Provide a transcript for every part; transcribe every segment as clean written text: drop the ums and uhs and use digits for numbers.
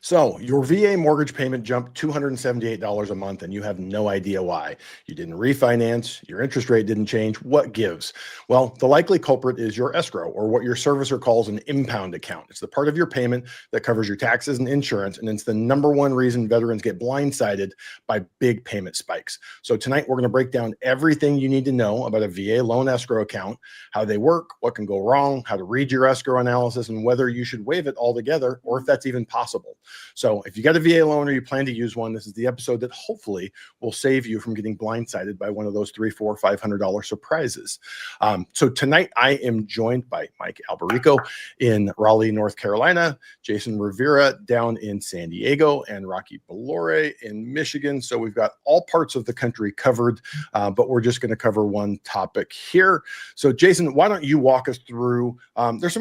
So your VA mortgage payment jumped $278 a month and you have no idea why. You didn't refinance, your interest rate didn't change. What gives? Well, the likely culprit is your escrow, or what your servicer calls an impound account. It's the part of your payment that covers your taxes and insurance, and it's the number one reason veterans get blindsided by big payment spikes. So tonight we're going to break down everything you need to know about a VA loan escrow account, how they work, what can go wrong, how to read your escrow analysis, and whether you should waive it altogether or if that's even possible. So if you got a VA loan or you plan to use one, this is the episode that hopefully will save you from getting blindsided by one of those $300, $400, $500 surprises. So tonight I am joined by Mike Alberico in Raleigh, North Carolina, Jason Rivera down in San Diego, and Rocky Bellore in Michigan. So we've got all parts of the country covered, but we're just going to cover one topic here. So Jason, why don't you walk us through, there's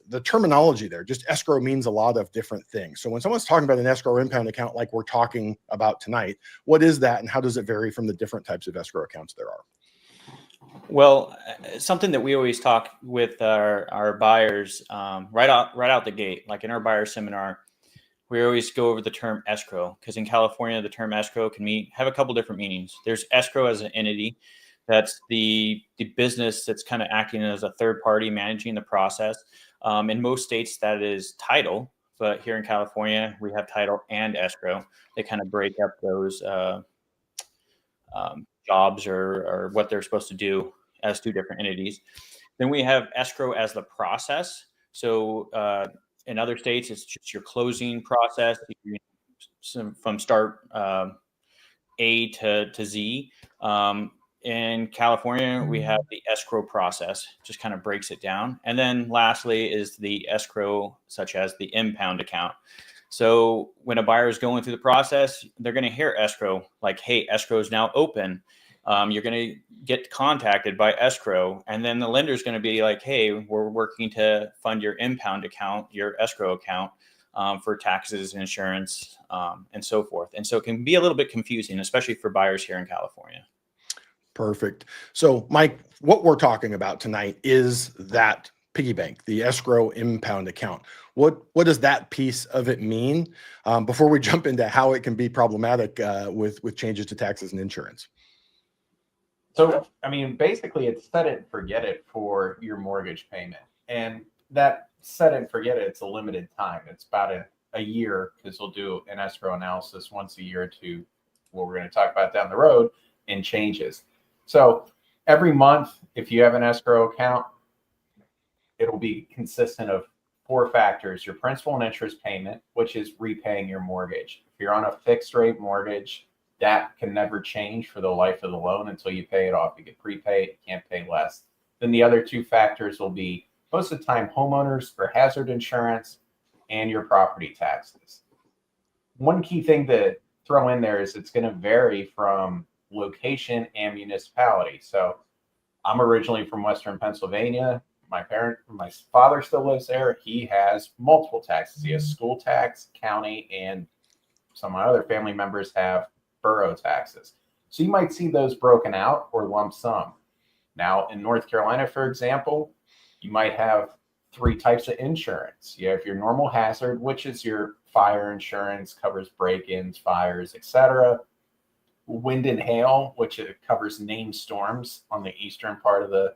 the terminology there. Just escrow means a lot of different things. So when someone's talking about an escrow impound account like we're talking about tonight, what is that and how does it vary from the different types of escrow accounts there are? Well, something that we always talk with our buyers right out the gate, like in our buyer seminar, we always go over the term escrow, because in California, the term escrow can have a couple different meanings. There's escrow as an entity. That's the business that's kind of acting as a third party managing the process. In most states, that is title, but here in California, we have title and escrow. They kind of break up those jobs or what they're supposed to do as two different entities. Then we have escrow as the process. So in other states, it's just your closing process from start A to Z. In California, we have the escrow process, just kind of breaks it down. And then lastly is the escrow, such as the impound account. So when a buyer is going through the process, they're going to hear escrow, like, hey, escrow is now open. You're going to get contacted by escrow. And then the lender is going to be like, hey, we're working to fund your impound account, your escrow account for taxes, insurance, and so forth. And so it can be a little bit confusing, especially for buyers here in California. Perfect. So, Mike, what we're talking about tonight is that piggy bank, the escrow impound account. What does that piece of it mean before we jump into how it can be problematic with changes to taxes and insurance? So, I mean, basically it's set it and forget it for your mortgage payment. And that set it and forget it, it's a limited time. It's about a year, because we'll do an escrow analysis once a year to what we're going to talk about down the road and changes. So every month, if you have an escrow account, it'll be consistent of 4 factors: your principal and interest payment, which is repaying your mortgage. If you're on a fixed rate mortgage, that can never change for the life of the loan until you pay it off. You get prepaid, you can't pay less. Then the other 2 factors will be, most of the time, homeowners or hazard insurance and your property taxes. One key thing to throw in there is it's going to vary from location and municipality. So I'm originally from Western Pennsylvania. My father still lives there. He has multiple taxes. He has school tax, county, and some of my other family members have borough taxes. So you might see those broken out or lump sum. Now in North Carolina, for example, you might have 3 types of insurance. You have your normal hazard, which is your fire insurance, covers break-ins, fires, etc. Wind and hail, which it covers named storms on the eastern part of the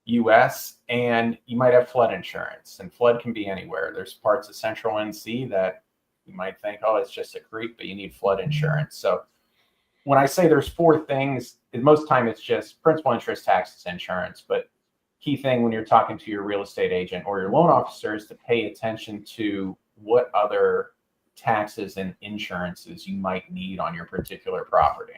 U.S. And you might have flood insurance, and flood can be anywhere. There's parts of central NC that you might think, oh, it's just a creek, but you need flood insurance. So when I say there's 4 things, most time it's just principal, interest, taxes, insurance. But key thing when you're talking to your real estate agent or your loan officer is to pay attention to what other taxes and insurances you might need on your particular property.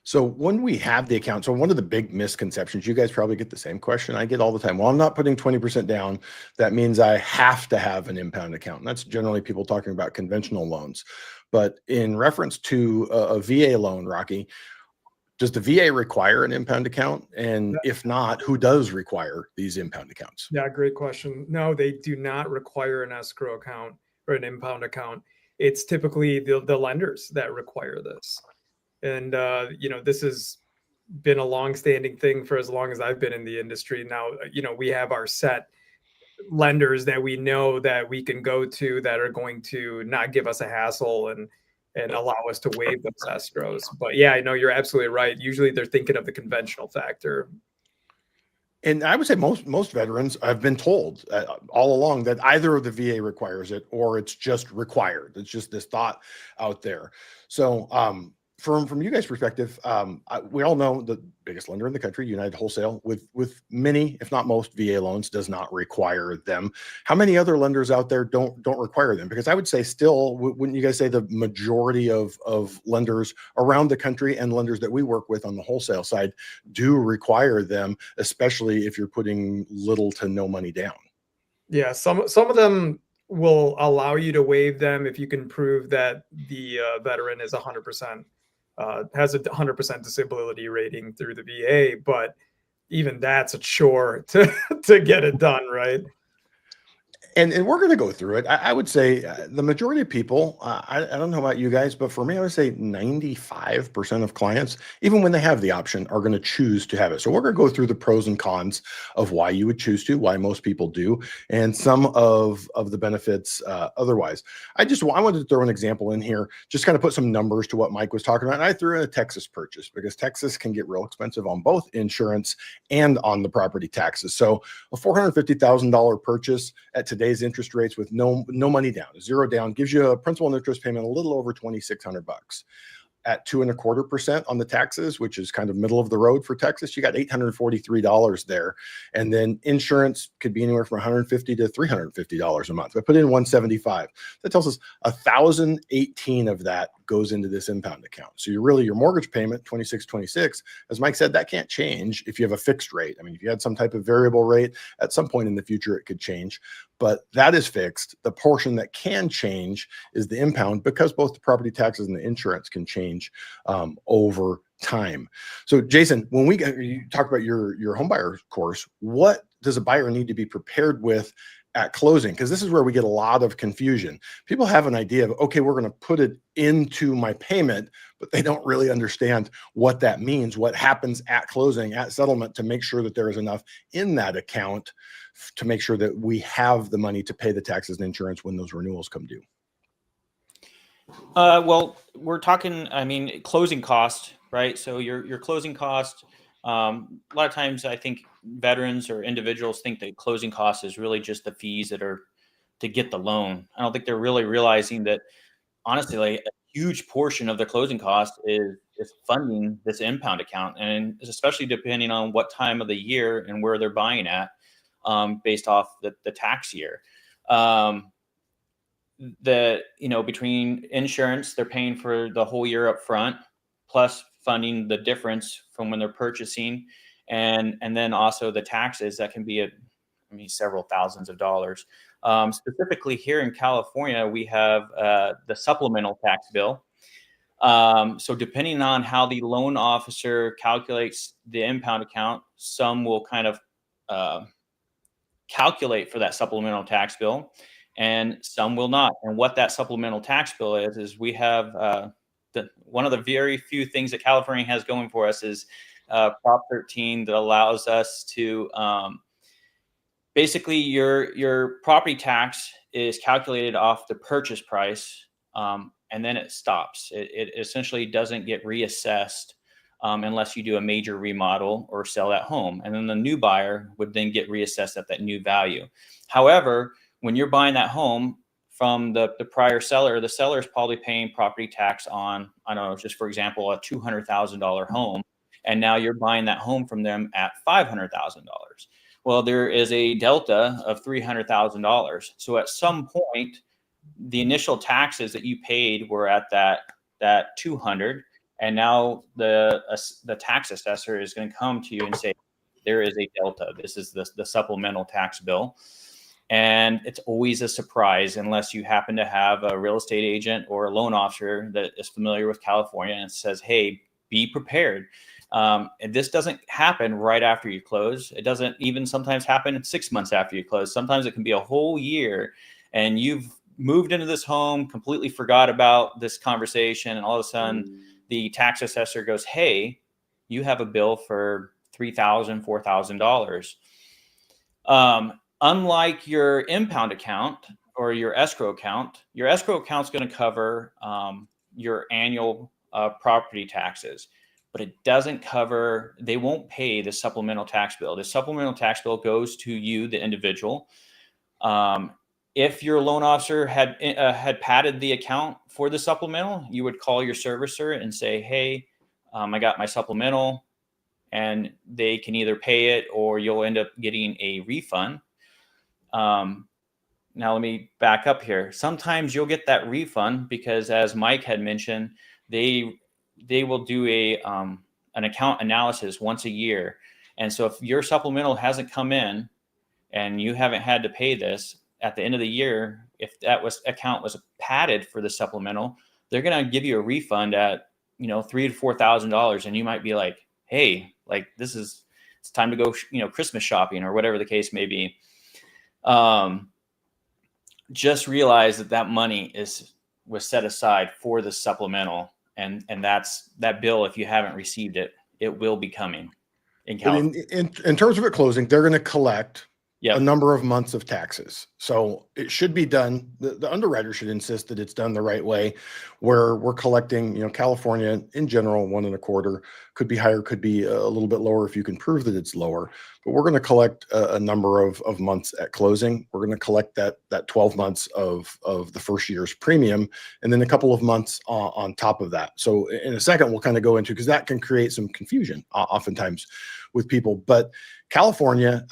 So when we have the account, so one of the big misconceptions, you guys probably get the same question I get all the time. Well, I'm not putting 20% down. That means I have to have an impound account. And that's generally people talking about conventional loans. But in reference to a VA loan, Rocky, does the VA require an impound account? And if not, who does require these impound accounts? Yeah, great question. No, they do not require an escrow account or an impound account. It's typically the lenders that require this. And, this has been a longstanding thing for as long as I've been in the industry. Now, we have our set lenders that we know that we can go to that are going to not give us a hassle and allow us to waive those escrows. But yeah, I know you're absolutely right. Usually they're thinking of the conventional factor. And I would say most veterans have been told all along that either of the VA requires it or it's just required. It's just this thought out there. So from you guys' perspective, we all know the biggest lender in the country, United Wholesale, with many, if not most, VA loans does not require them. How many other lenders out there don't require them? Because I would say still, wouldn't you guys say the majority of lenders around the country and lenders that we work with on the wholesale side do require them, especially if you're putting little to no money down? Yeah, some of them will allow you to waive them if you can prove that the veteran is 100%. Has a 100% disability rating through the VA, but even that's a chore to get it done, right? And we're going to go through it. I would say the majority of people, I don't know about you guys, but for me, I would say 95% of clients, even when they have the option, are going to choose to have it. So we're going to go through the pros and cons of why you would choose to, why most people do, and some of the benefits otherwise. I wanted to throw an example in here, just kind of put some numbers to what Mike was talking about. And I threw in a Texas purchase because Texas can get real expensive on both insurance and on the property taxes. So a $450,000 purchase at today's interest rates with no money down, 0 down, gives you a principal and interest payment a little over $2,600. At 2.25% on the taxes, which is kind of middle of the road for Texas, you got $843 there. And then insurance could be anywhere from $150 to $350 a month. I put in $175. That tells us $1,018 of that goes into this impound account. So your mortgage payment, $2,626, as Mike said, that can't change if you have a fixed rate. I mean, if you had some type of variable rate, at some point in the future, it could change, but that is fixed. The portion that can change is the impound, because both the property taxes and the insurance can change over time. So Jason, when you talk about your home buyer course, what does a buyer need to be prepared with at closing? Because this is where we get a lot of confusion. People have an idea of, okay, we're going to put it into my payment, but they don't really understand what that means, what happens at closing, at settlement, to make sure that there is enough in that account to make sure that we have the money to pay the taxes and insurance when those renewals come due. Well, we're talking, closing cost, right? So your closing cost, a lot of times I think veterans or individuals think that closing cost is really just the fees that are to get the loan. I don't think they're really realizing that, honestly, like, a huge portion of the closing cost is funding this impound account, and especially depending on what time of the year and where they're buying at, based off the tax year. Between insurance, they're paying for the whole year up front, plus funding the difference from when they're purchasing, and then also the taxes that can be several thousands of dollars. Specifically here in California, we have the supplemental tax bill. So depending on how the loan officer calculates the impound account, some will kind of calculate for that supplemental tax bill, and some will not. And what that supplemental tax bill is we have one of the very few things that California has going for us is Prop 13 that allows us to basically your property tax is calculated off the purchase price, and then it stops. It essentially doesn't get reassessed unless you do a major remodel or sell that home. And then the new buyer would then get reassessed at that new value. However, when you're buying that home from the prior seller, the seller is probably paying property tax on, I don't know, just for example, a $200,000 home. And now you're buying that home from them at $500,000. Well, there is a delta of $300,000. So at some point, the initial taxes that you paid were at that 200, and now the tax assessor is going to come to you and say, there is a delta. This is the supplemental tax bill. And it's always a surprise unless you happen to have a real estate agent or a loan officer that is familiar with California and says, hey, be prepared. And this doesn't happen right after you close. It doesn't even sometimes happen 6 months after you close. Sometimes it can be a whole year, and you've moved into this home, completely forgot about this conversation, and all of a sudden the tax assessor goes, hey, you have a bill for $3,000, $4,000. unlike your impound account or your escrow account is going to cover your annual property taxes, but it doesn't cover, they won't pay the supplemental tax bill. The supplemental tax bill goes to you, the individual. If your loan officer had padded the account for the supplemental, you would call your servicer and say, hey, I got my supplemental, and they can either pay it or you'll end up getting a refund. Now let me back up here. Sometimes you'll get that refund because, as Mike had mentioned, they will do an account analysis once a year. And so if your supplemental hasn't come in and you haven't had to pay this at the end of the year, if that account was padded for the supplemental, they're going to give you a refund at, $3,000 to $4,000. And you might be like, hey, like it's time to go, Christmas shopping or whatever the case may be. Just realize that money was set aside for the supplemental, and that's that bill. If you haven't received it, it will be coming in California. In terms of it closing, they're going to collect Yep. a number of months of taxes. So it should be done. The underwriter should insist that it's done the right way, where we're collecting, California in general, 1.25, could be higher, could be a little bit lower if you can prove that it's lower, but we're going to collect a number of months at closing. We're going to collect that 12 months of the first year's premium, and then a couple of months on top of that. So in a second, we'll kind of go into, because that can create some confusion oftentimes with people, but California,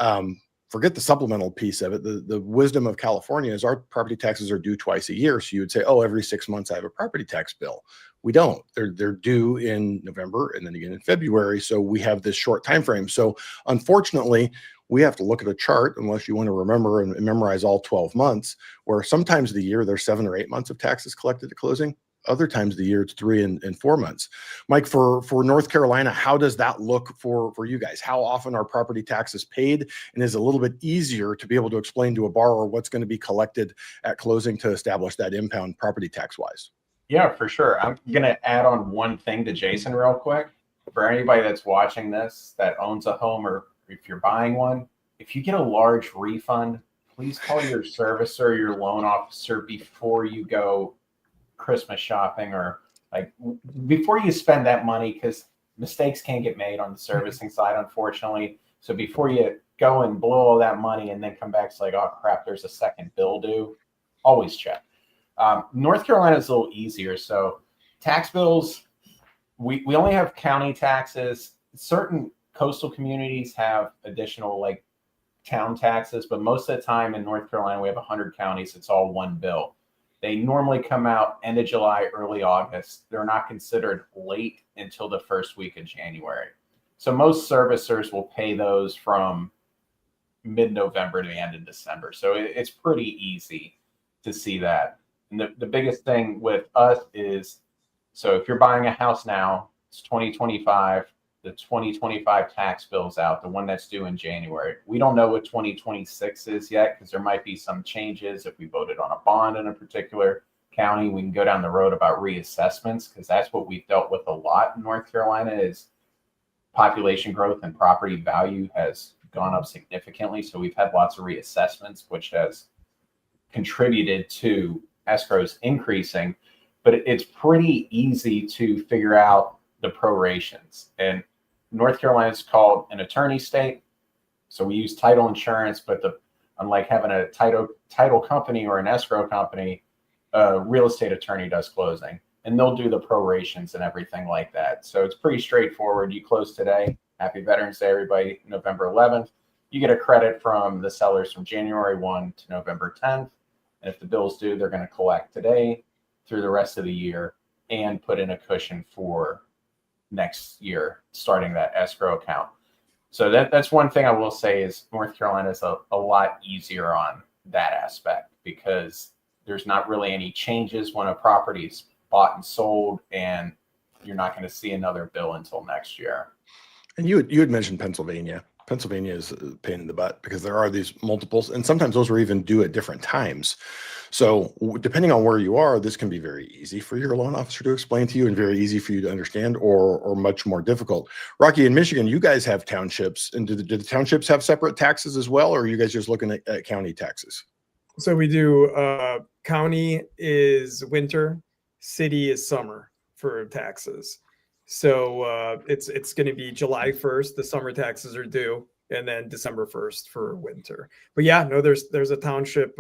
forget the supplemental piece of it. The wisdom of California is our property taxes are due twice a year. So you would say, oh, every 6 months I have a property tax bill. We don't. They're due in November and then again in February. So we have this short time frame. So unfortunately, we have to look at a chart, unless you want to remember and memorize all 12 months, where sometimes of the year there's 7 or 8 months of taxes collected at closing. Other times of the year it's 3 and 4 months. Mike, for North Carolina, how does that look for you guys? How often are property taxes paid, and is it a little bit easier to be able to explain to a borrower what's going to be collected at closing to establish that impound property tax wise? Yeah, for sure. I'm going to add on one thing to Jason real quick. For anybody that's watching this that owns a home, or if you're buying one, if you get a large refund, please call your servicer, your loan officer, before you go Christmas shopping, or like before you spend that money, because mistakes can get made on the servicing side, unfortunately. So before you go and blow all that money and then come back, it's like, oh crap, there's a second bill due. Always check. North Carolina is a little easier. So tax bills, we only have county taxes. Certain coastal communities have additional like town taxes, but most of the time in North Carolina, we have 100 counties. It's all one bill. They normally come out end of July, early August. They're not considered late until the first week of January. So most servicers will pay those from mid-November to the end of December. So it's pretty easy to see that. And the biggest thing with us is, so if you're buying a house now, it's 2025, the 2025 tax bill's out, the one that's due in January. We don't know what 2026 is yet, because there might be some changes. If we voted on a bond in a particular county, we can go down the road about reassessments, because that's what we've dealt with a lot in North Carolina, is population growth and property value has gone up significantly. So we've had lots of reassessments, which has contributed to escrows increasing, but it's pretty easy to figure out the prorations. And North Carolina is called an attorney state. So we use title insurance, but unlike having a title company or an escrow company, a real estate attorney does closing, and they'll do the prorations and everything like that. So it's pretty straightforward. You close today. Happy Veterans Day, everybody. November 11th, you get a credit from the sellers from January 1 to November 10th. And if the bill's due, they're going to collect today through the rest of the year and put in a cushion for next year, starting that escrow account. So that's one thing I will say is North Carolina is a lot easier on that aspect, because there's not really any changes when a property is bought and sold, and you're not going to see another bill until next year. And you had mentioned Pennsylvania. Pennsylvania is a pain in the butt because there are these multiples, and sometimes those are even due at different times. So depending on where you are, this can be very easy for your loan officer to explain to you and very easy for you to understand, or much more difficult. Rocky, in Michigan, you guys have townships, and do the townships have separate taxes as well, or are you guys just looking at county taxes? So we do county is winter, city is summer for taxes. So it's going to be July 1st, the summer taxes are due, and then December 1st for winter. But yeah, no, there's a township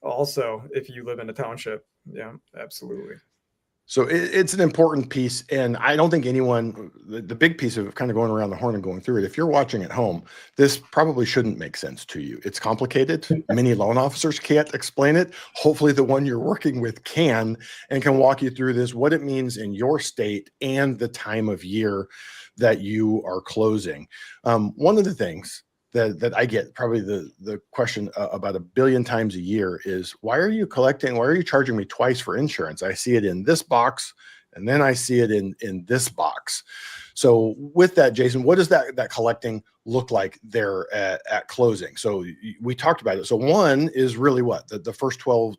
also if you live in a township. Yeah, absolutely. So it's an important piece. And I don't think anyone, the big piece of kind of going around the horn and going through it, if you're watching at home, this probably shouldn't make sense to you. It's complicated. Many loan officers can't explain it. Hopefully the one you're working with can, and can walk you through this, what it means in your state and the time of year that you are closing. One of the things that I get, probably the question about 1 billion times a year, is why are you charging me twice for insurance? I see it in this box and then I see it in this box. So with that, Jason, what does that collecting look like there at closing? So we talked about it. So one is really what the first 12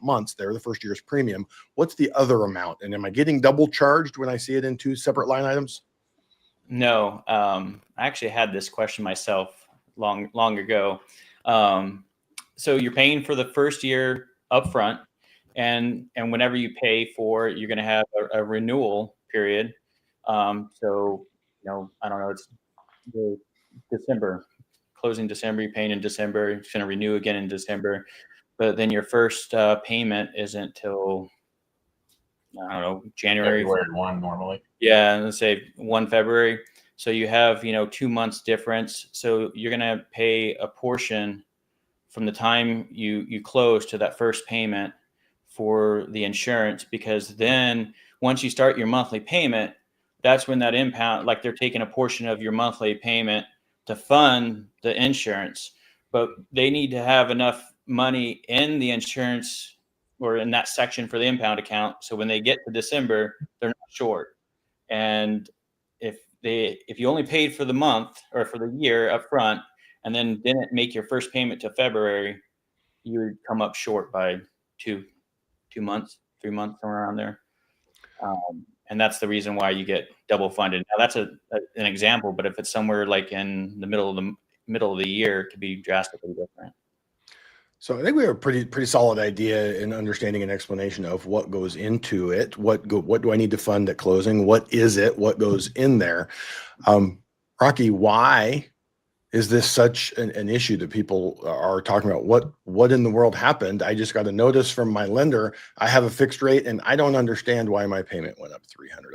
months there, the first year's premium. What's the other amount? And am I getting double charged when I see it in two separate line items? No, I actually had this question myself long ago. So you're paying for the first year upfront, and whenever you pay for it, you're going to have a renewal period. So I don't know, it's the December, closing December, you're paying in December, it's going to renew again in December, but then your first payment isn't till, I don't know, January. February 1 normally. Yeah, let's say 1 February. So you have 2 months difference. So you're gonna pay a portion from the time you close to that first payment for the insurance, because then once you start your monthly payment, that's when that impound, like they're taking a portion of your monthly payment to fund the insurance, but they need to have enough money in the insurance or in that section for the impound account. So when they get to December, they're not short. And if you only paid for the month or for the year up front and then didn't make your first payment to February, you would come up short by 2 months, 3 months, somewhere around there. And that's the reason why you get double funded. Now that's an example, but if it's somewhere like in the middle of the year, it could be drastically different. So I think we have a pretty solid idea in understanding an explanation of what goes into it. What do I need to fund at closing? What is it? What goes in there? Rocky, why is this such an issue that people are talking about? What in the world happened? I just got a notice from my lender. I have a fixed rate and I don't understand why my payment went up $300.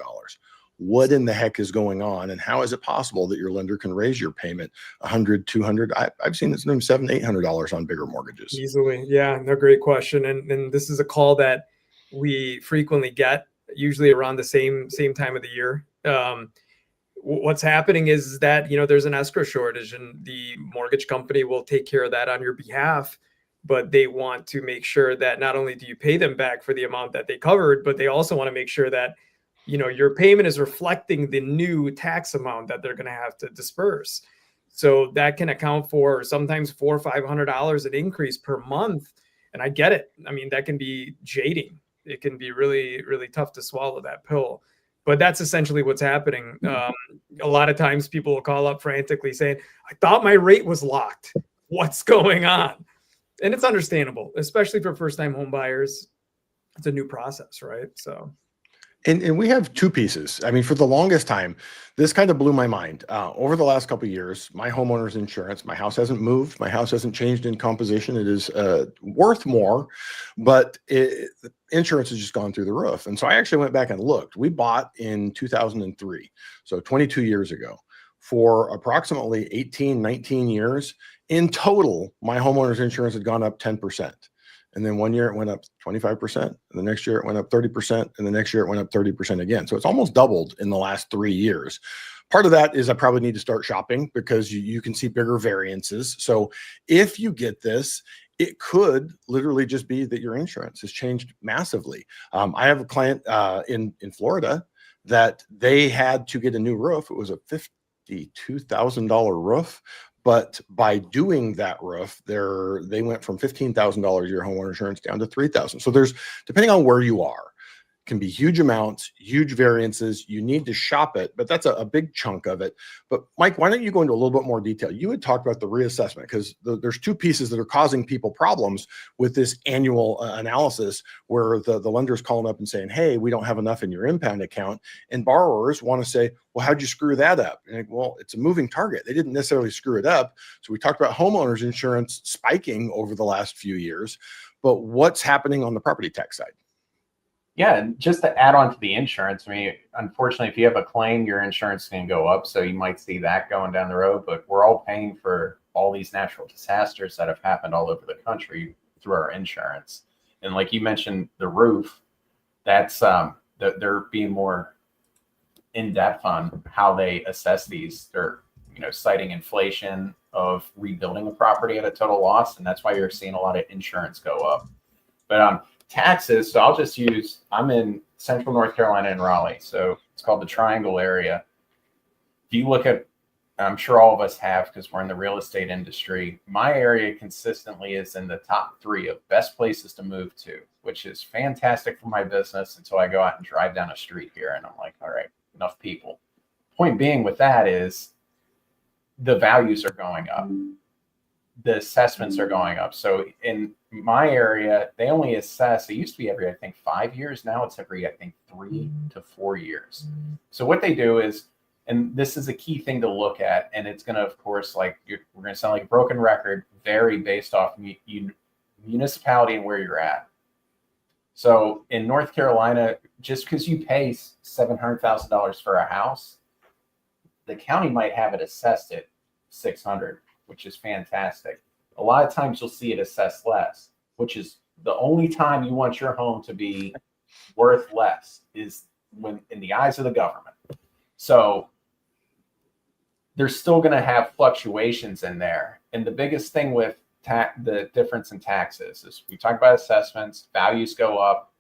What in the heck is going on? And how is it possible that your lender can raise your payment $100, $200? I've seen it's $700, $800 on bigger mortgages. Easily. Yeah, no, great question. And this is a call that we frequently get, usually around the same time of the year. What's happening is that, there's an escrow shortage and the mortgage company will take care of that on your behalf, but they want to make sure that not only do you pay them back for the amount that they covered, but they also want to make sure that your payment is reflecting the new tax amount that they're going to have to disperse. So that can account for sometimes $400 or $500 an increase per month. And I get it. I mean, that can be jading. It can be really, really tough to swallow that pill. But that's essentially what's happening. A lot of times people will call up frantically saying, I thought my rate was locked. What's going on? And it's understandable, especially for first-time home buyers. It's a new process, right? So. And we have two pieces. I mean, for the longest time, this kind of blew my mind. Over the last couple of years, my homeowner's insurance, my house hasn't moved. My house hasn't changed in composition. It is worth more, but insurance has just gone through the roof. And so I actually went back and looked. We bought in 2003, so 22 years ago, for approximately 18, 19 years. In total, my homeowner's insurance had gone up 10%. And then one year it went up 25%, and the next year it went up 30%, and the next year it went up 30% again. So it's almost doubled in the last 3 years. Part of that is I probably need to start shopping because you can see bigger variances. So if you get this, it could literally just be that your insurance has changed massively. I have a client in Florida that they had to get a new roof. It was a $52,000 roof. But by doing that roof, they went from $15,000 a year homeowner insurance down to $3,000. So there's, depending on where you are, can be huge amounts, huge variances. You need to shop it, but that's a big chunk of it. But Mike, why don't you go into a little bit more detail? You had talked about the reassessment because there's two pieces that are causing people problems with this annual analysis, where the lender's calling up and saying, hey, we don't have enough in your impound account. And borrowers want to say, well, how'd you screw that up? And well, it's a moving target. They didn't necessarily screw it up. So we talked about homeowners insurance spiking over the last few years, but what's happening on the property tax side? Yeah, and just to add on to the insurance, I mean, unfortunately, if you have a claim, your insurance can go up. So you might see that going down the road, but we're all paying for all these natural disasters that have happened all over the country through our insurance. And like you mentioned, the roof, that's they're being more in depth on how they assess these. They're, citing inflation of rebuilding a property at a total loss. And that's why you're seeing a lot of insurance go up. But taxes, so I'm in central North Carolina in Raleigh, so it's called the Triangle area. If you look at, I'm sure all of us have because we're in the real estate industry, my area consistently is in the top 3 of best places to move to, which is fantastic for my business until I go out and drive down a street here and I'm like, all right, enough people. Point being with that is the values are going up. The assessments are going up. So in my area, they only assess, it used to be every, I think, 5 years. Now it's every, I think, 3 to 4 years. So what they do is, and this is a key thing to look at, and it's going to, of course, we're going to sound like a broken record, vary based off municipality and where you're at. So in North Carolina, just because you pay $700,000 for a house, the county might have it assessed at $600,000. Which is fantastic. A lot of times you'll see it assessed less, which is the only time you want your home to be worth less is when in the eyes of the government. So there's still going to have fluctuations in there. And the biggest thing with the difference in taxes is we talk about assessments, values go up,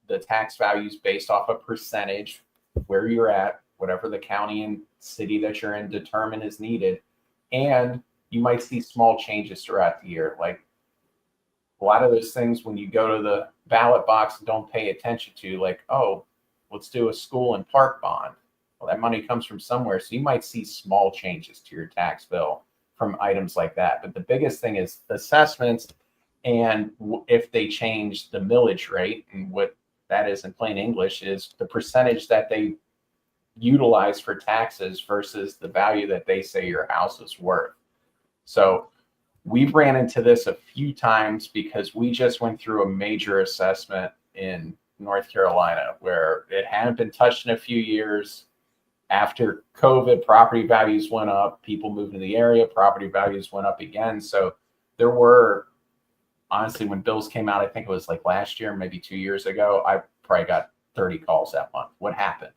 the tax values based off a percentage where you're at, whatever the county and city that you're in determine is needed. And you might see small changes throughout the year. Like a lot of those things, when you go to the ballot box and don't pay attention to, like, oh, let's do a school and park bond. Well, that money comes from somewhere. So you might see small changes to your tax bill from items like that. But the biggest thing is assessments. And if they change the millage rate, and what that is in plain English is the percentage that they utilize for taxes versus the value that they say your house is worth. So we've ran into this a few times because we just went through a major assessment in North Carolina where it hadn't been touched in a few years. After COVID, property values went up, people moved in the area, property values went up again. So there were, honestly, when bills came out, I think it was like last year, maybe 2 years ago, I probably got 30 calls that month. What happened?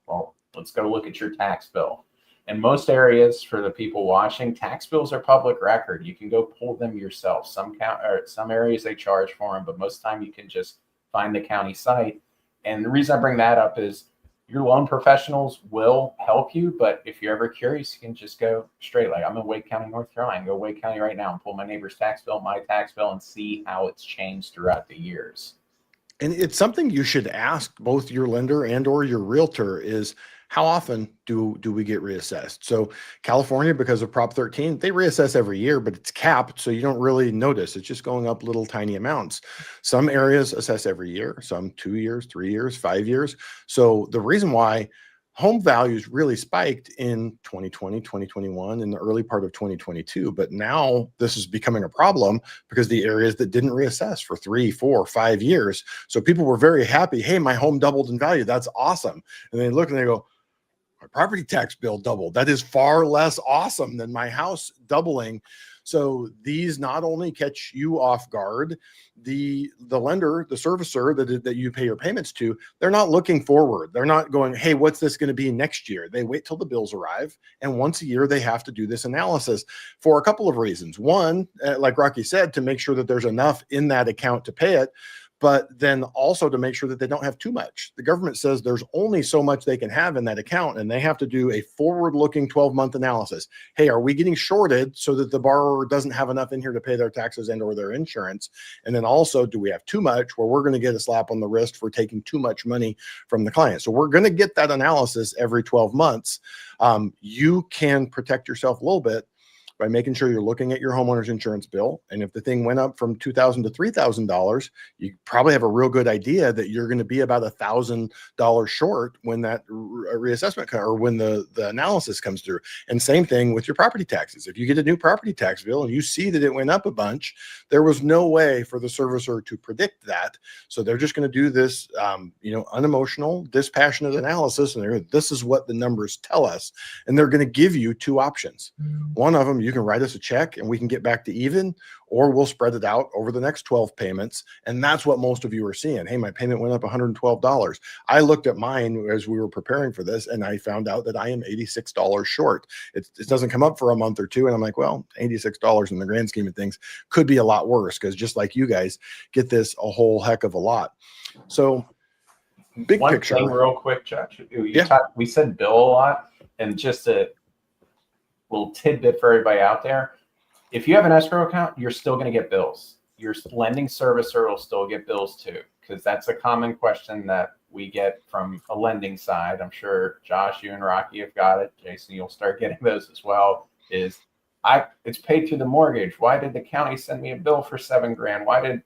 Well, let's go look at your tax bill. In most areas, for the people watching, tax bills are public record. You can go pull them yourself. Some areas they charge for them, but most of the time you can just find the county site. And the reason I bring that up is your loan professionals will help you, but if you're ever curious, you can just go straight. Like I'm in Wake County, North Carolina. Go Wake County right now and pull my neighbor's tax bill, my tax bill, and see how it's changed throughout the years. And it's something you should ask both your lender and or your realtor is how often do we get reassessed? So California, because of Prop 13, they reassess every year, but it's capped. So you don't really notice. It's just going up little tiny amounts. Some areas assess every year, some 2 years, 3 years, 5 years. So the reason why home values really spiked in 2020, 2021, in the early part of 2022. But now this is becoming a problem because the areas that didn't reassess for 3, 4, 5 years. So people were very happy. Hey, my home doubled in value. That's awesome. And they look and they go, my property tax bill doubled. That is far less awesome than my house doubling. So these not only catch you off guard, the lender, the servicer that you pay your payments to, they're not looking forward. They're not going, hey, what's this going to be next year? They wait till the bills arrive. And once a year, they have to do this analysis for a couple of reasons. One, like Rocky said, to make sure that there's enough in that account to pay it. but then also to make sure that they don't have too much. The government says there's only so much they can have in that account, and they have to do a forward-looking 12-month analysis. Hey, are we getting shorted so that the borrower doesn't have enough in here to pay their taxes and or their insurance? And then also, do we have too much where we're going to get a slap on the wrist for taking too much money from the client? So we're going to get that analysis every 12 months. You can protect yourself a little bit by making sure you're looking at your homeowner's insurance bill. And if the thing went up from $2,000 to $3,000, you probably have a real good idea that you're going to be about $1,000 short when that reassessment or when the analysis comes through. And same thing with your property taxes. If you get a new property tax bill and you see that it went up a bunch, there was no way for the servicer to predict that. So they're just going to do this, unemotional, dispassionate analysis. And this is what the numbers tell us. And they're going to give you two options. One of them, you can write us a check and we can get back to even, or we'll spread it out over the next 12 payments. And that's what most of you are seeing. Hey, my payment went up $112. I looked at mine as we were preparing for this, and I found out that I am $86 short. It doesn't come up for a month or two. And I'm like, well, $86 in the grand scheme of things could be a lot worse, because just like you guys get this a whole heck of a lot. So big One picture. thing real quick, Josh. Yeah. We said bill a lot, and just a little tidbit for everybody out there. If you have an escrow account, you're still going to get bills. Your lending servicer will still get bills too, because that's a common question that we get from a lending side. I'm sure Josh, you and Rocky have got it. Jason, you'll start getting those as well. It's paid through the mortgage. Why did the county send me a bill for $7,000? Why did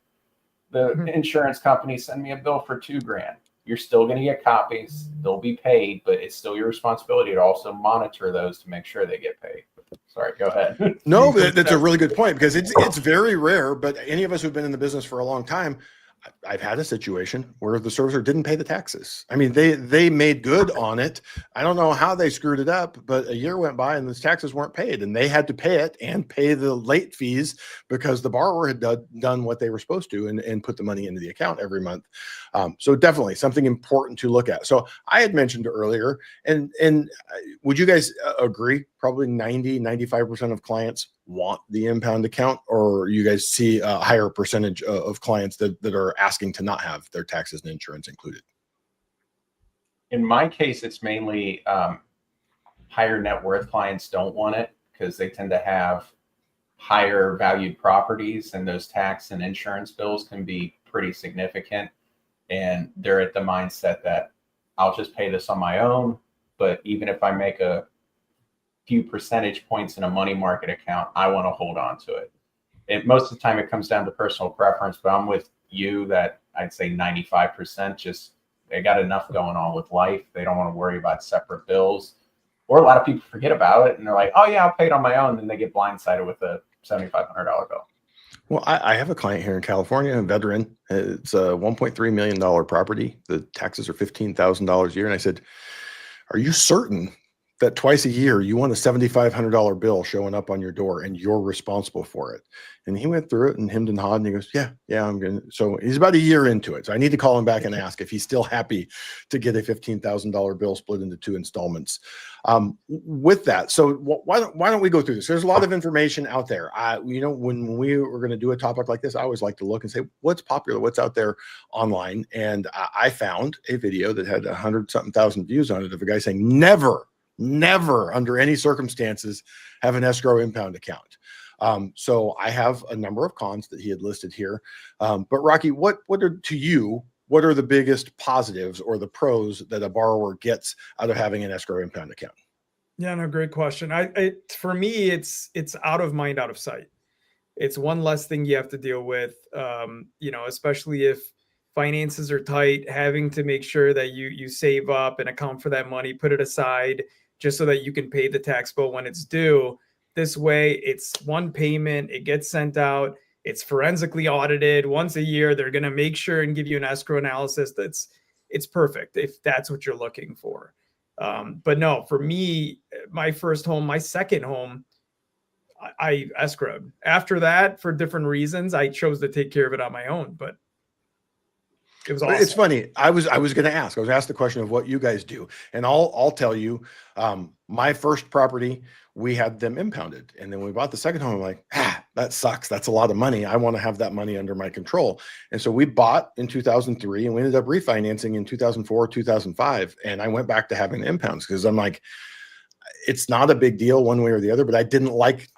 the insurance company send me a bill for $2,000? You're still going to get copies. They'll be paid, but it's still your responsibility to also monitor those to make sure they get paid. Sorry, go ahead. No, that's a really good point, because it's very rare, but any of us who've been in the business for a long time, I've had a situation where the servicer didn't pay the taxes. I mean, they made good on it. I don't know how they screwed it up, but a year went by and the taxes weren't paid, and they had to pay it and pay the late fees because the borrower had done what they were supposed to and put the money into the account every month. So definitely something important to look at. So I had mentioned earlier, and would you guys agree? Probably 95% of clients want the impound account, or you guys see a higher percentage of clients that are asking to not have their taxes and insurance included? In my case, it's mainly higher net worth clients don't want it because they tend to have higher valued properties, and those tax and insurance bills can be pretty significant. And they're at the mindset that I'll just pay this on my own. But even if I make a few percentage points in a money market account, I want to hold on to it. Most of the time it comes down to personal preference, but I'm with you that I'd say 95% just, they got enough going on with life. They don't want to worry about separate bills. Or a lot of people forget about it and they're like, oh yeah, I'll pay it on my own. And they get blindsided with a $7,500 bill. Well, I have a client here in California, a veteran. It's a $1.3 million property. The taxes are $15,000 a year. And I said, are you certain that twice a year you want a $7,500 bill showing up on your door and you're responsible for it? And he went through it and hemmed and hawed, and he goes, yeah, I'm going to. So he's about a year into it. So I need to call him back and ask if he's still happy to get a $15,000 bill split into 2 installments. With that, so why don't we go through this? There's a lot of information out there. When we were going to do a topic like this, I always like to look and say, what's popular, what's out there online. And I found a video that had 100-something thousand views on it of a guy saying, never under any circumstances have an escrow impound account. So I have a number of cons that he had listed here. But Rocky, what are the biggest positives or the pros that a borrower gets out of having an escrow impound account? Yeah, no, great question. For me, it's out of mind, out of sight. It's one less thing you have to deal with, especially if finances are tight, having to make sure that you save up and account for that money, put it aside just so that you can pay the tax bill when it's due. This way, it's one payment, it gets sent out, it's forensically audited once a year. They're going to make sure and give you an escrow analysis. It's perfect if that's what you're looking for. But no, for me, my first home, my second home, I escrowed. After that, for different reasons, I chose to take care of it on my own. But It was But awesome. it's funny. I was going to ask. I was asked the question of what you guys do, and I'll tell you. My first property, we had them impounded, and then we bought the second home. I'm like, that sucks. That's a lot of money. I want to have that money under my control, and so we bought in 2003, and we ended up refinancing in 2004, 2005, and I went back to having the impounds because I'm like, it's not a big deal one way or the other. But I didn't like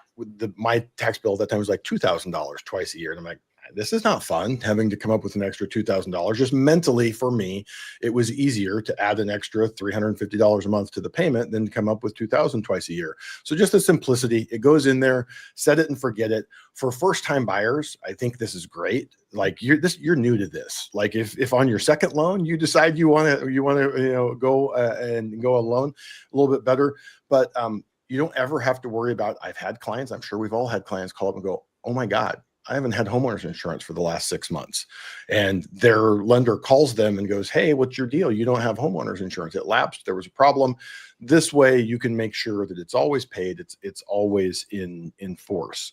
my tax bill at that time was like $2,000 twice a year, and I'm like, this is not fun having to come up with an extra $2,000. Just mentally for me, it was easier to add an extra $350 a month to the payment than to come up with $2,000 twice a year. So just the simplicity, it goes in there, set it and forget it. For first-time buyers, I think this is great. Like you're new to this. Like if on your second loan you decide you want to go and go alone a little bit better, but you don't ever have to worry about. I've had clients. I'm sure we've all had clients call up and go, "Oh my God, I haven't had homeowners insurance for the last 6 months." And their lender calls them and goes, "Hey, what's your deal? You don't have homeowners insurance. It lapsed. There was a problem." This way you can make sure that it's always paid. It's always in force.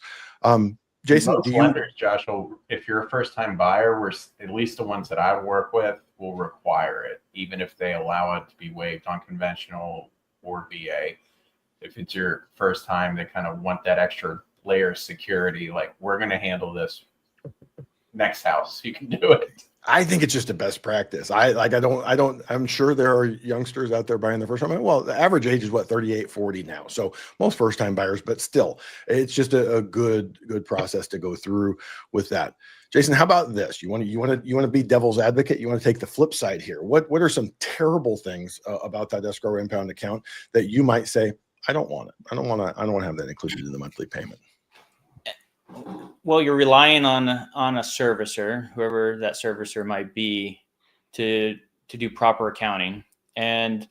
Jason, Most lenders, Josh, if you're a first-time buyer, at least the ones that I work with will require it, even if they allow it to be waived on conventional or VA. If it's your first time, they kind of want that extra layer of security. Like, we're going to handle this next house. You can do it. I think it's just a best practice. I'm sure there are youngsters out there buying their first home. Well, the average age is what, 38, 40 now. So most first time buyers, but still it's just a good process to go through with that. Jason, how about this? You want to be devil's advocate? You want to take the flip side here. What are some terrible things about that escrow impound account that you might say, I don't want it. I don't want to have that included in the monthly payment? Well, you're relying on a servicer, whoever that servicer might be, to do proper accounting, and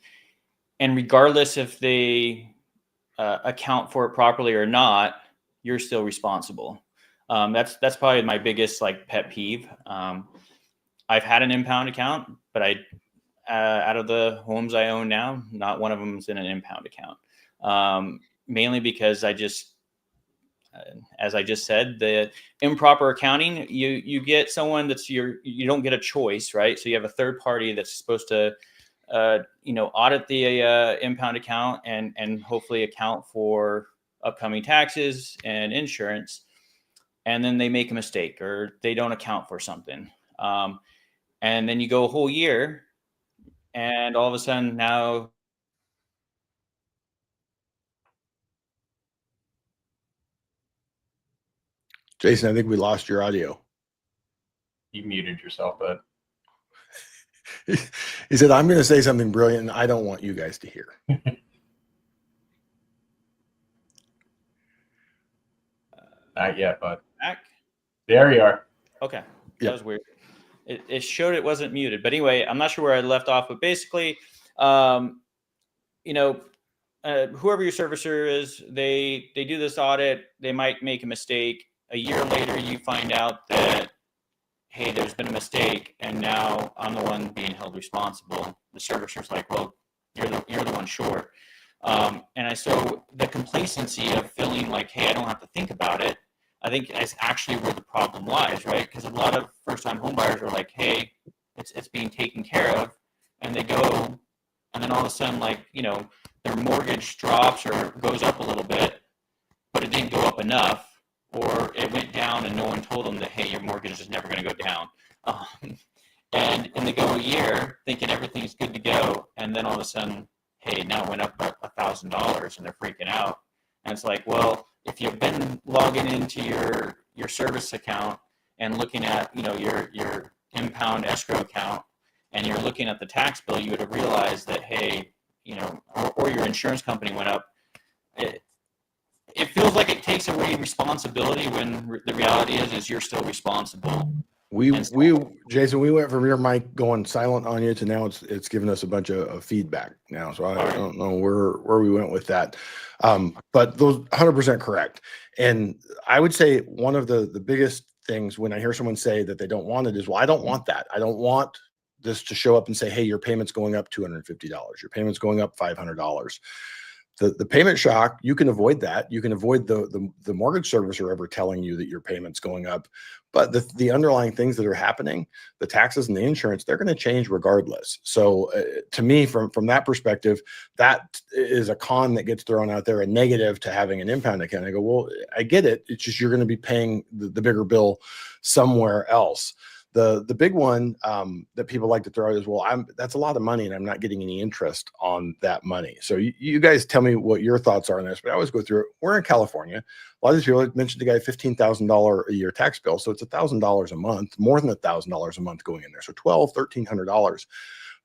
regardless if they account for it properly or not, you're still responsible. That's probably my biggest pet peeve. I've had an impound account, but out of the homes I own now, not one of them is in an impound account. Mainly because as I just said, the improper accounting, you get someone you don't get a choice, right? So you have a third party that's supposed to, audit the impound account and hopefully account for upcoming taxes and insurance. And then they make a mistake or they don't account for something. And then you go a whole year and all of a sudden now, Jason, I think we lost your audio. You muted yourself, bud. He said, I'm going to say something brilliant and I don't want you guys to hear. Not yet, bud. back. There you are. Okay. Yeah. That was weird. It showed it wasn't muted, but anyway, I'm not sure where I left off, but basically, whoever your servicer is, they do this audit, they might make a mistake. A year later, you find out that, hey, there's been a mistake, and now I'm the one being held responsible. The servicer's like, well, you're the one short. So the complacency of feeling like, hey, I don't have to think about it, I think is actually where the problem lies, right? Because a lot of first-time homebuyers are like, hey, it's being taken care of, and they go, and then all of a sudden, their mortgage drops or goes up a little bit, but it didn't go up enough, or it went down and no one told them that, hey, your mortgage is never going to go down. And they go a year thinking everything's good to go, and then all of a sudden, hey, now it went up $1,000, and they're freaking out. And it's like, well, if you've been logging into your service account and looking at your impound escrow account, and you're looking at the tax bill, you would have realized that, hey, or your insurance company went up. It feels like it takes away responsibility when the reality is you're still responsible. Jason, we went from your mic going silent on you to now it's giving us a bunch of feedback now. So I don't know where we went with that. But those 100% correct. And I would say one of the biggest things when I hear someone say that they don't want it is, well, I don't want that. I don't want this to show up and say, hey, your payment's going up $250. Your payment's going up $500. The payment shock, you can avoid that. You can avoid the mortgage servicer ever telling you that your payment's going up. But the underlying things that are happening, the taxes and the insurance, they're going to change regardless. So to me, from that perspective, that is a con that gets thrown out there, a negative to having an impound account. I go, well, I get it. It's just you're going to be paying the bigger bill somewhere else. The big one that people like to throw out is, well, that's a lot of money and I'm not getting any interest on that money. So you guys tell me what your thoughts are on this, but I always go through it. We're in California. A lot of these people mentioned the guy $15,000 a year tax bill. So it's $1,000 a month, more than $1,000 a month going in there. So $1,300.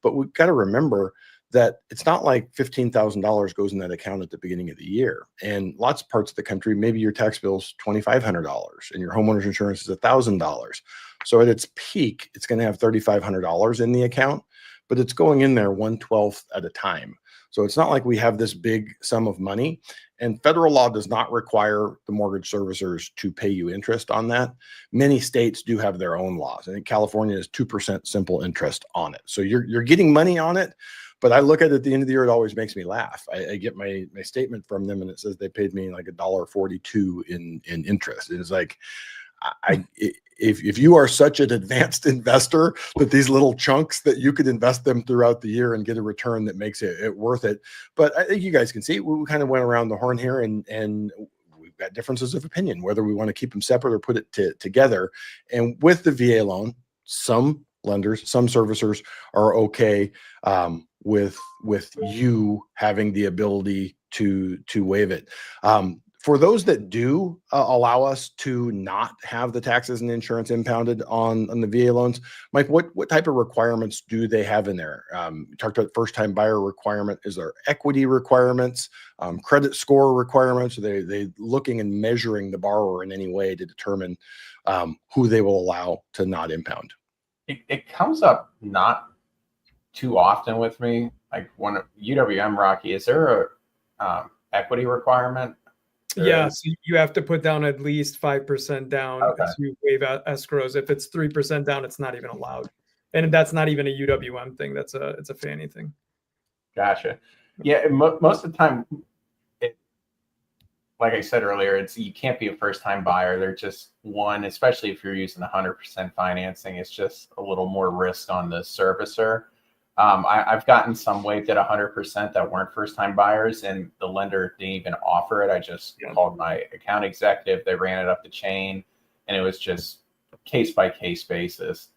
But we've got to remember that it's not like $15,000 goes in that account at the beginning of the year. And lots of parts of the country, maybe your tax bill is $2,500 and your homeowner's insurance is $1,000. So at its peak, it's going to have $3,500 in the account, but it's going in there 1/12 at a time. So it's not like we have this big sum of money. And federal law does not require the mortgage servicers to pay you interest on that. Many states do have their own laws. I think California is 2% simple interest on it. So you're getting money on it. But I look at the end of the year, it always makes me laugh. I get my statement from them and it says they paid me like $1.42 in interest. And it's like, if you are such an advanced investor that these little chunks that you could invest them throughout the year and get a return that makes it worth it. But I think you guys can see we kind of went around the horn here and we've got differences of opinion, whether we want to keep them separate or put it together. And with the VA loan, some lenders, some servicers are okay with you having the ability to waive it. For those that do allow us to not have the taxes and insurance impounded on the VA loans, Mike, what type of requirements do they have in there? You talked about first-time buyer requirement. Is there equity requirements, credit score requirements? Are they looking and measuring the borrower in any way to determine who they will allow to not impound? It comes up not too often with me. Like when UWM, Rocky, is there a equity requirement? Yeah, so you have to put down at least 5% down to waive escrows. If it's 3% down, it's not even allowed. And that's not even a UWM thing. It's a Fannie thing. Gotcha. Yeah, most of the time, like I said earlier, you can't be a first-time buyer. They're just one, especially if you're using 100% financing, it's just a little more risk on the servicer. I've gotten some waived at 100% that weren't first-time buyers, and the lender didn't even offer it. I just called my account executive. They ran it up the chain, and it was just case-by-case basis.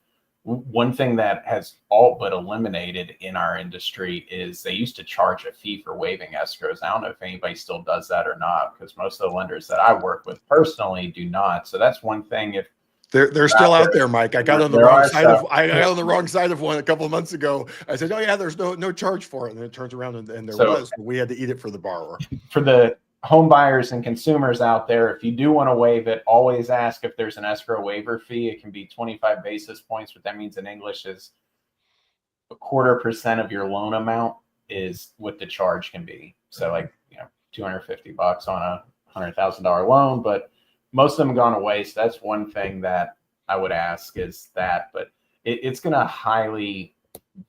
One thing that has all but eliminated in our industry is they used to charge a fee for waiving escrows. I don't know if anybody still does that or not, because most of the lenders that I work with personally do not. So that's one thing. If they're still out there, Mike. I got on the wrong side of I got on the wrong side of one a couple of months ago. I said, "Oh yeah, there's no charge for it," and then it turns around and there was. We had to eat it for the borrower. For the home buyers and consumers out there, if you do want to waive it, always ask if there's an escrow waiver fee. It can be 25 basis points. What that means in English is 0.25% of your loan amount is what the charge can be. So like $250 on a $100,000 loan, but most of them have gone away. So that's one thing that I would ask is that, but it's going to highly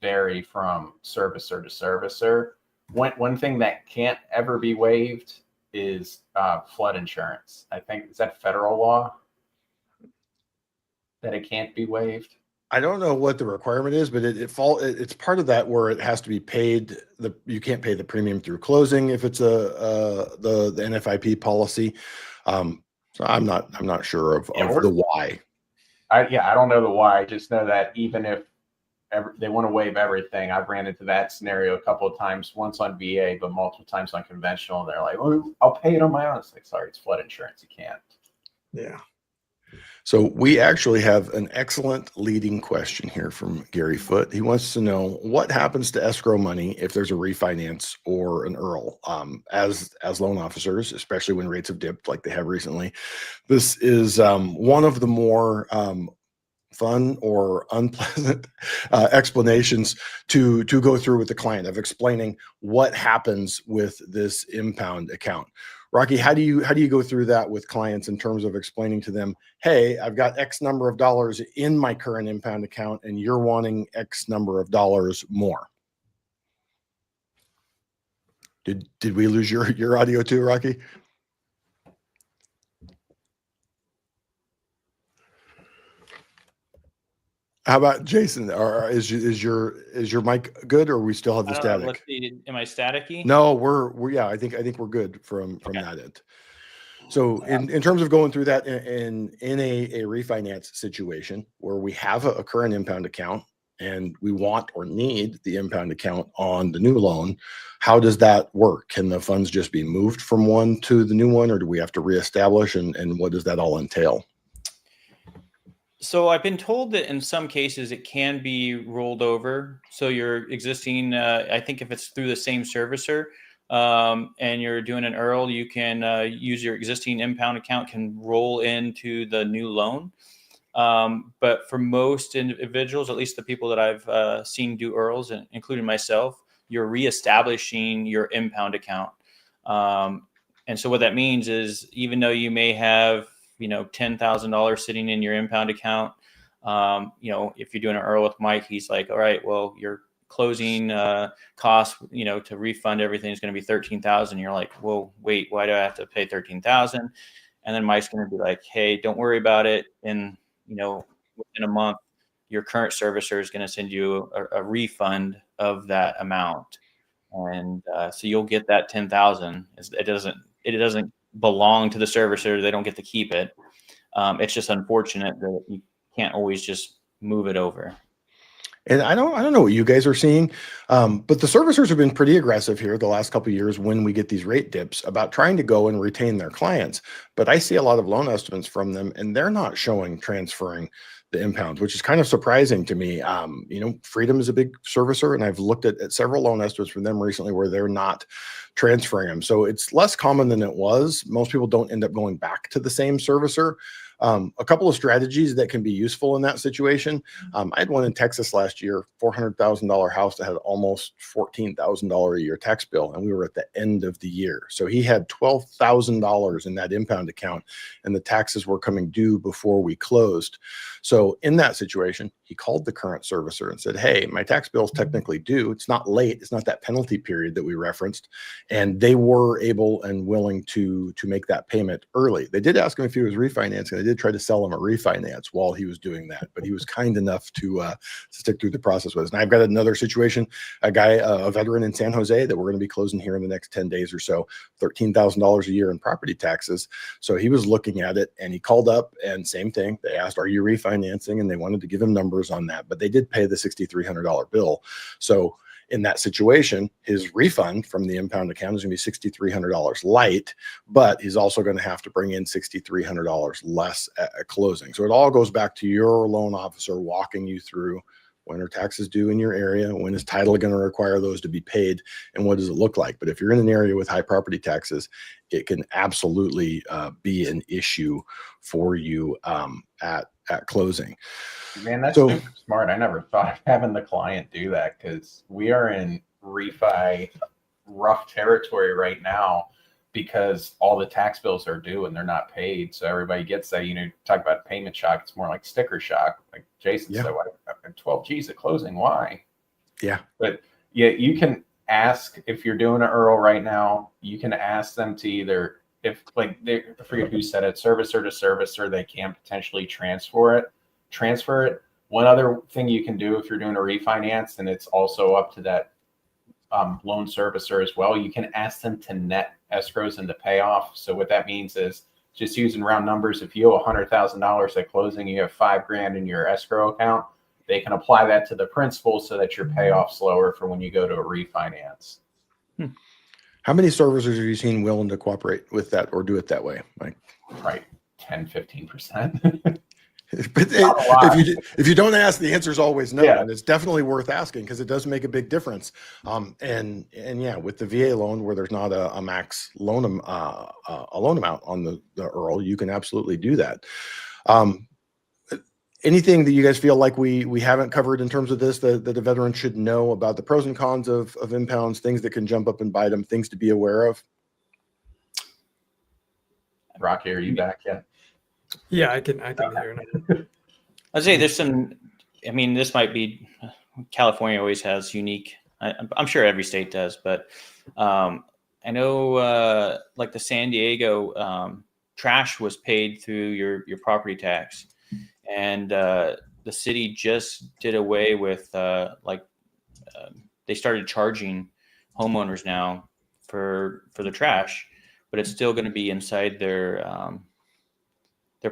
vary from servicer to servicer. One thing that can't ever be waived is flood insurance. I think, is that federal law that it can't be waived? I don't know what the requirement is, but it's part of that where it has to be paid. You can't pay the premium through closing if it's the NFIP policy. So I'm not sure of the why. I don't know the why. I just know that even if they want to waive everything, I've ran into that scenario a couple of times, once on VA, but multiple times on conventional. And they're like, "Oh, I'll pay it on my own." It's like, sorry, it's flood insurance. You can't. Yeah. So we actually have an excellent leading question here from Gary Foote. He wants to know what happens to escrow money if there's a refinance or an IRL. As loan officers, especially when rates have dipped like they have recently, this is one of the more fun or unpleasant explanations to go through with the client of explaining what happens with this impound account. Rocky, how do you go through that with clients in terms of explaining to them, hey, I've got X number of dollars in my current impound account and you're wanting X number of dollars more? Did we lose your audio too, Rocky? How about Jason? Or is your mic good, or we still have the I don't know. static? Let's see. Am I staticky? No, we're yeah. I think we're good from Okay. that end. So in terms of going through that in a refinance situation where we have a current impound account and we want or need the impound account on the new loan, how does that work? Can the funds just be moved from one to the new one, or do we have to reestablish? And what does that all entail? So I've been told that in some cases it can be rolled over. So your existing, I think if it's through the same servicer and you're doing an IRRRL, you can use your existing impound account can roll into the new loan. But for most individuals, at least the people that I've seen do IRRRLs, including myself, you're reestablishing your impound account. And so what that means is even though you may have $10,000 sitting in your impound account. If you're doing an IRRRL with Mike, he's like, all right, well, your closing cost, to refund everything is going to be $13,000. You're like, well, wait, why do I have to pay $13,000? And then Mike's going to be like, hey, don't worry about it. And, within a month, your current servicer is going to send you a refund of that amount. And so you'll get that $10,000. It doesn't belong to the servicer. They don't get to keep it. It's just unfortunate that you can't always just move it over. And I don't know what you guys are seeing, but the servicers have been pretty aggressive here the last couple of years when we get these rate dips about trying to go and retain their clients. But I see a lot of loan estimates from them, and they're not showing transferring the impounds, which is kind of surprising to me. Freedom is a big servicer, and I've looked at several loan estimates from them recently where they're not transferring them. So it's less common than it was. Most people don't end up going back to the same servicer. A couple of strategies that can be useful in that situation. I had one in Texas last year, $400,000 house that had almost $14,000 a year tax bill, and we were at the end of the year. So he had $12,000 in that impound account, and the taxes were coming due before we closed. So in that situation, he called the current servicer and said, hey, my tax bill is technically due. It's not late. It's not that penalty period that we referenced. And they were able and willing to make that payment early. They did ask him if he was refinancing. They did try to sell him a refinance while he was doing that, but he was kind enough to stick through the process with us. And I've got another situation, a veteran in San Jose that we're going to be closing here in the next 10 days or so, $13,000 a year in property taxes. So he was looking at it and he called up and same thing. They asked, are you refinancing? And they wanted to give him numbers on that, but they did pay the $6,300 bill. So in that situation, his refund from the impound account is going to be $6,300 light, but he's also going to have to bring in $6,300 less at closing. So it all goes back to your loan officer walking you through when are taxes due in your area, when is title going to require those to be paid, and what does it look like? But if you're in an area with high property taxes, it can absolutely be an issue for you at closing. Man, that's super smart. I never thought of having the client do that because we are in refi rough territory right now because all the tax bills are due and they're not paid. So everybody gets that, talk about payment shock. It's more like sticker shock. Like Jason said, 12 G's at closing. Why? Yeah. But yeah, you can ask if you're doing an IRRRL right now, you can ask them to either, I forget who said it, servicer to servicer, they can potentially transfer it. One other thing you can do if you're doing a refinance, and it's also up to that loan servicer as well, you can ask them to net escrows into payoff. So what that means is, just using round numbers, if you owe $100,000 at closing, you have $5,000 in your escrow account, they can apply that to the principal so that your payoff's lower for when you go to a refinance. How many servicers have you seen willing to cooperate with that or do it that way, Mike? Right, 10, 15%. But if you don't ask, the answer is always no. Yeah. And it's definitely worth asking because it does make a big difference. And yeah, with the VA loan where there's not a max loan amount on the IRRRL, you can absolutely do that. Anything that you guys feel like we haven't covered in terms of this that a veteran should know about the pros and cons of impounds, things that can jump up and bite them, things to be aware of? Rocky, are you back yet? Yeah, I can hear it. I'd say there's some, this might be, California always has unique, I'm sure every state does, but I know like the San Diego trash was paid through your property tax, and the city just did away with they started charging homeowners now for the trash, but it's still going to be inside their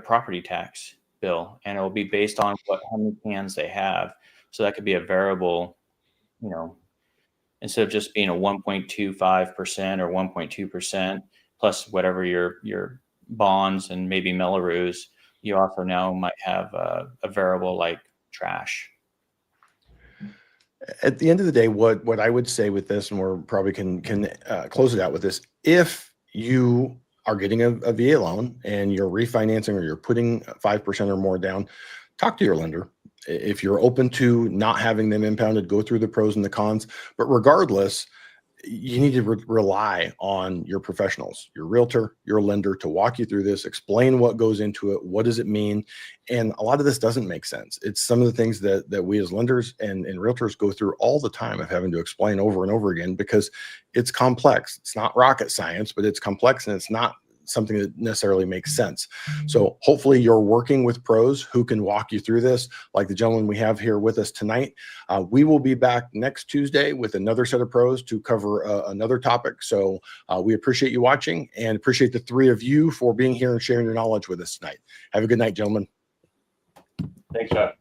property tax bill, and it will be based on how many cans they have. So that could be a variable, you know, instead of just being a 1.25% or 1.2% plus whatever your bonds and maybe Melrose, you also now might have a variable like trash. At the end of the day, what I would say with this, and we're probably can close it out with this: if you are getting a VA loan and you're refinancing or you're putting 5% or more down, talk to your lender. If you're open to not having them impounded, go through the pros and the cons. But regardless, you need to rely on your professionals, your realtor, your lender, to walk you through this, explain what goes into it, what does it mean. And a lot of this doesn't make sense. It's some of the things that we as lenders and realtors go through all the time of having to explain over and over again, because it's complex. It's not rocket science, but it's complex, and it's not something that necessarily makes sense. So hopefully you're working with pros who can walk you through this, like the gentleman we have here with us tonight. We will be back next Tuesday with another set of pros to cover another topic. So we appreciate you watching, and appreciate the three of you for being here and sharing your knowledge with us tonight. Have a good night, gentlemen. Thanks, Jeff.